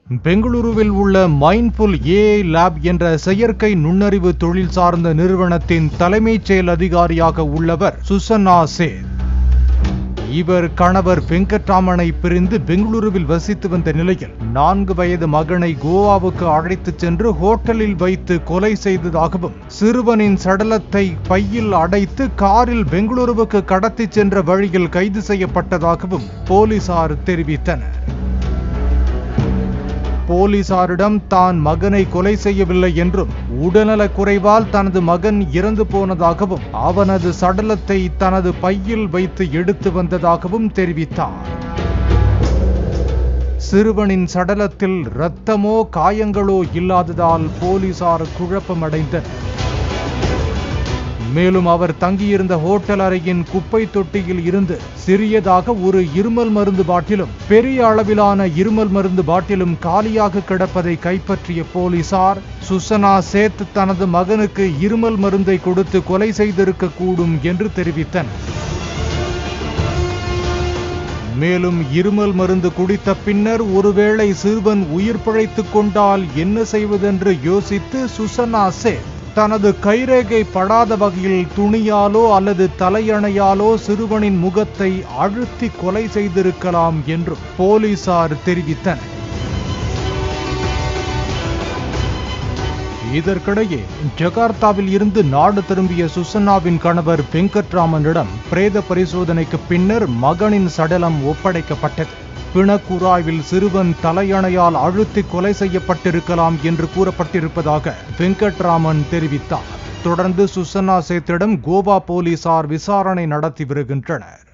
பெங்களூருவில் உள்ள mindful AI lab என்ற செயற்கை நுண்ணறிவு தொழில் சார்ந்த நிறுவனத்தின் தலைமைச் செயல் அதிகாரியாக உள்ளவர் சுசன்னா சேத். இவர் கணவர் வெங்கட்ராமனை பிரிந்து பெங்களூருவில் வசித்து வந்த நிலையில் 4 வயது மகனை கோவாவுக்கு அழைத்துச் சென்று ஹோட்டலில் வைத்து கொலை செய்ததாகவும், சிறுவனின் சடலத்தை பையில் அடைத்து காரில் பெங்களூருவுக்கு கடத்திச் சென்ற வழியில் கைது செய்யப்பட்டதாகவும் போலீசார் தெரிவித்தனர். போலீசாரிடம் தான் மகனை கொலை செய்யவில்லை என்றும், உடல்நலக் குறைவால் தனது மகன் இறந்து போனதாகவும், அவனது சடலத்தை தனது பையில் வைத்து எடுத்து வந்ததாகவும் தெரிவித்தார். சிறுவனின் சடலத்தில் இரத்தமோ காயங்களோ இல்லாததால் போலீசார் குழப்பமடைந்தனர். மேலும் அவர் தங்கியிருந்த ஹோட்டல் அறையின் குப்பை தொட்டியில் இருந்து சிறியதாக ஒரு இருமல் மருந்து பாட்டிலும் பெரிய அளவிலான இருமல் மருந்து பாட்டிலும் காலியாக கிடப்பதை கைப்பற்றிய போலீசார், சுசன்னா சேத் தனது மகனுக்கு இருமல் மருந்தை கொடுத்து கொலை செய்திருக்க கூடும் என்று தெரிவித்தனர். மேலும் இருமல் மருந்து குடித்த பின்னர் ஒருவேளை சிறுவன் உயிர் பிழைத்துக் கொண்டால் என்ன செய்வதென்று யோசித்து சுசன்னா சேத் தனது கைரேகை படாத வகையில் துணியாலோ அல்லது தலையணையாலோ சிறுவனின் முகத்தை அழுத்தி கொலை செய்திருக்கலாம் என்றும் போலீசார் தெரிவித்தனர். இதற்கிடையே ஜகார்த்தாவில் இருந்து நாடு திரும்பிய சுசன்னாவின் கணவர் வெங்கட்ராமனிடம் பிரேத பரிசோதனைக்கு பின்னர் மகனின் சடலம் ஒப்படைக்கப்பட்டது. பிணக்குழாயில் சிறுவன் தலையணையால் அழுத்தி கொலை செய்யப்பட்டிருக்கலாம் என்று கூறப்பட்டிருப்பதாக வெங்கட்ராமன் தெரிவித்தார். தொடர்ந்து சுசன்னா சேத்திடம் கோவா போலீசார் விசாரணை நடத்தி வருகின்றனர்.